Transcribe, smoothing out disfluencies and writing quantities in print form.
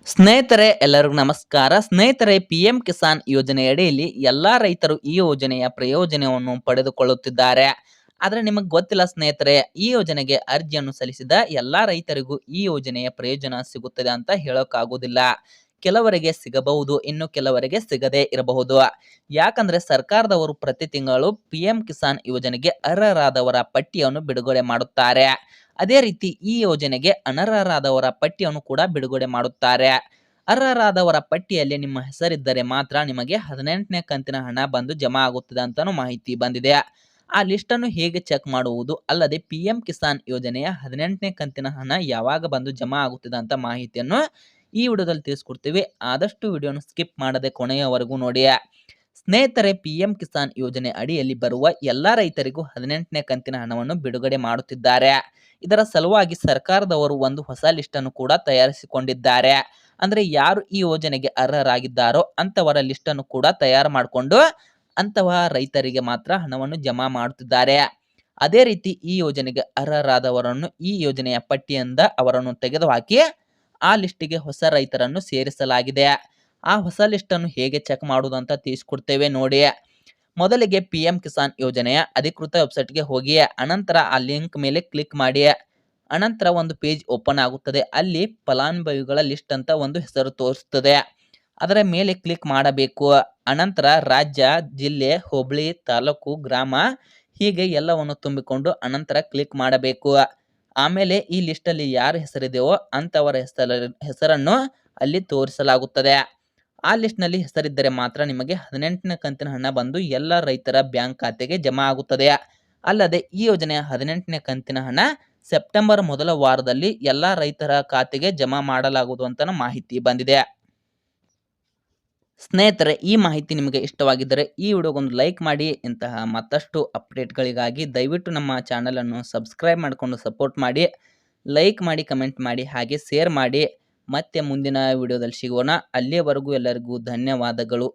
ಸ್ನೇಹಿತರೆ ಎಲ್ಲರಿಗೂ ನಮಸ್ಕಾರ. ಸ್ನೇಹಿತರೆ, ಪಿಎಂ ಕಿಸಾನ್ ಯೋಜನೆಯಡಿಯಲ್ಲಿ ಎಲ್ಲಾ ರೈತರು ಈ ಯೋಜನೆಯ ಪ್ರಯೋಜನವನ್ನು ಪಡೆದುಕೊಳ್ಳುತ್ತಿದ್ದಾರೆ. ಆದರೆ ನಿಮಗೆ ಗೊತ್ತಿಲ್ಲ ಸ್ನೇಹಿತರೆ, ಈ ಯೋಜನೆಗೆ ಅರ್ಜಿಯನ್ನು ಸಲ್ಲಿಸಿದ ಎಲ್ಲಾ ರೈತರಿಗೂ ಈ ಯೋಜನೆಯ ಪ್ರಯೋಜನ ಸಿಗುತ್ತದೆ ಅಂತ ಹೇಳೋಕ್ಕಾಗೋದಿಲ್ಲ. ಕೆಲವರಿಗೆ ಸಿಗಬಹುದು, ಇನ್ನು ಕೆಲವರಿಗೆ ಸಿಗದೇ ಇರಬಹುದು. ಯಾಕಂದ್ರೆ ಸರ್ಕಾರದವರು ಪ್ರತಿ ತಿಂಗಳು ಪಿಎಂ ಕಿಸಾನ್ ಯೋಜನೆಗೆ ಅರ್ಹರಾದವರ ಪಟ್ಟಿಯನ್ನು ಬಿಡುಗಡೆ ಮಾಡುತ್ತಾರೆ. ಅದೇ ರೀತಿ ಈ ಯೋಜನೆಗೆ ಅನರ್ಹರಾದವರ ಪಟ್ಟಿಯನ್ನು ಕೂಡ ಬಿಡುಗಡೆ ಮಾಡುತ್ತಾರೆ. ಅರ್ಹರಾದವರ ಪಟ್ಟಿಯಲ್ಲಿ ನಿಮ್ಮ ಹೆಸರಿದ್ದರೆ ಮಾತ್ರ ನಿಮಗೆ 18ನೇ ಕಂತಿನ ಹಣ ಬಂದು ಜಮಾ ಆಗುತ್ತದೆ ಅಂತಾನು ಮಾಹಿತಿ ಬಂದಿದೆ. ಆ ಲಿಸ್ಟ್ ಅನ್ನು ಹೇಗೆ ಚೆಕ್ ಮಾಡುವುದು, ಅಲ್ಲದೆ ಪಿಎಂ ಕಿಸಾನ್ ಯೋಜನೆಯ 18ನೇ ಕಂತಿನ ಹಣ ಯಾವಾಗ ಬಂದು ಜಮಾ ಆಗುತ್ತದೆ ಅಂತ ಮಾಹಿತಿಯನ್ನು ಈ ವಿಡಿಯೋದಲ್ಲಿ ತಿಳಿಸ್ಕೊಡ್ತೀವಿ. ಆದಷ್ಟು ವಿಡಿಯೋನ ಸ್ಕಿಪ್ ಮಾಡದೆ ಕೊನೆಯವರೆಗೂ ನೋಡಿ. ಸ್ನೇಹಿತರೆ, ಪಿಎಂ ಕಿಸಾನ್ ಯೋಜನೆ ಅಡಿಯಲ್ಲಿ ಬರುವ ಎಲ್ಲಾ ರೈತರಿಗೂ 18ನೇ ಕಂತಿನ ಹಣವನ್ನು ಬಿಡುಗಡೆ ಮಾಡುತ್ತಿದ್ದಾರೆ. ಇದರ ಸಲುವಾಗಿ ಸರ್ಕಾರದವರು ಒಂದು ಹೊಸ ಲಿಸ್ಟ್ ಅನ್ನು ಕೂಡ ತಯಾರಿಸಿಕೊಂಡಿದ್ದಾರೆ. ಅಂದ್ರೆ ಯಾರು ಈ ಯೋಜನೆಗೆ ಅರ್ಹರಾಗಿದ್ದಾರೋ ಅಂತವರ ಲಿಸ್ಟ್ ಅನ್ನು ಕೂಡ ತಯಾರು ಮಾಡಿಕೊಂಡು ಅಂತವ ರೈತರಿಗೆ ಮಾತ್ರ ಹಣವನ್ನು ಜಮಾ ಮಾಡುತ್ತಿದ್ದಾರೆ. ಅದೇ ರೀತಿ ಈ ಯೋಜನೆಗೆ ಅರ್ಹರಾದವರನ್ನು ಈ ಯೋಜನೆಯ ಪಟ್ಟಿಯಿಂದ ಅವರನ್ನು ತೆಗೆದುಹಾಕಿ ಆ ಲಿಸ್ಟಿಗೆ ಹೊಸ ರೈತರನ್ನು ಸೇರಿಸಲಾಗಿದೆ. ಆ ಹೊಸ ಲಿಸ್ಟ್ ಅನ್ನು ಹೇಗೆ ಚೆಕ್ ಮಾಡುವುದು ಅಂತ ತಿಳಿಸ್ಕೊಡ್ತೇವೆ ನೋಡಿ. ಮೊದಲಿಗೆ ಪಿಎಂ ಕಿಸಾನ್ ಯೋಜನೆಯ ಅಧಿಕೃತ ವೆಬ್ಸೈಟ್ಗೆ ಹೋಗಿ ಅನಂತರ ಆ ಲಿಂಕ್ ಮೇಲೆ ಕ್ಲಿಕ್ ಮಾಡಿ. ಅನಂತರ ಒಂದು ಪೇಜ್ ಓಪನ್ ಆಗುತ್ತದೆ. ಅಲ್ಲಿ ಫಲಾನುಭವಿಗಳ ಲಿಸ್ಟ್ ಅಂತ ಒಂದು ಹೆಸರು ತೋರಿಸುತ್ತದೆ. ಅದರ ಮೇಲೆ ಕ್ಲಿಕ್ ಮಾಡಬೇಕು. ಅನಂತರ ರಾಜ್ಯ, ಜಿಲ್ಲೆ, ಹೋಬಳಿ, ತಾಲೂಕು, ಗ್ರಾಮ ಹೀಗೆ ಎಲ್ಲವನ್ನು ತುಂಬಿಕೊಂಡು ಅನಂತರ ಕ್ಲಿಕ್ ಮಾಡಬೇಕು. ಆಮೇಲೆ ಈ ಲಿಸ್ಟ್ ಅಲ್ಲಿ ಯಾರ ಹೆಸರಿದೆಯೋ ಅಂತವರ ಹೆಸರನ್ನು ಅಲ್ಲಿ ತೋರಿಸಲಾಗುತ್ತದೆ. ಆ ಲಿಸ್ಟ್ ನಲ್ಲಿ ಹೆಸರಿದ್ದರೆ ಮಾತ್ರ ನಿಮಗೆ 18ನೇ ಕಂತಿನ ಹಣ ಬಂದು ಎಲ್ಲ ರೈತರ ಬ್ಯಾಂಕ್ ಖಾತೆಗೆ ಜಮಾ ಆಗುತ್ತದೆ. ಅಲ್ಲದೆ ಈ ಯೋಜನೆಯ 18ನೇ ಕಂತಿನ ಹಣ ಸೆಪ್ಟೆಂಬರ್ ಮೊದಲ ವಾರದಲ್ಲಿ ಎಲ್ಲಾ ರೈತರ ಖಾತೆಗೆ ಜಮಾ ಮಾಡಲಾಗುವುದು ಅಂತ ಮಾಹಿತಿ ಬಂದಿದೆ. ಸ್ನೇಹಿತರೆ, ಈ ಮಾಹಿತಿ ನಿಮಗೆ ಇಷ್ಟವಾಗಿದ್ದರೆ ಈ ವಿಡಿಯೋಗೊಂದು ಲೈಕ್ ಮಾಡಿ. ಇಂತಹ ಮತ್ತಷ್ಟು ಅಪ್ಡೇಟ್ಗಳಿಗಾಗಿ ದಯವಿಟ್ಟು ನಮ್ಮ ಚಾನಲ್ ಅನ್ನು ಸಬ್ಸ್ಕ್ರೈಬ್ ಮಾಡಿಕೊಂಡು ಸಪೋರ್ಟ್ ಮಾಡಿ. ಲೈಕ್ ಮಾಡಿ, ಕಮೆಂಟ್ ಮಾಡಿ, ಹಾಗೆ ಶೇರ್ ಮಾಡಿ. ಮತ್ತೆ ಮುಂದಿನ ವಿಡಿಯೋದಲ್ಲಿ ಸಿಗೋಣ. ಅಲ್ಲಿಯವರೆಗೂ ಎಲ್ಲರಿಗೂ ಧನ್ಯವಾದಗಳು.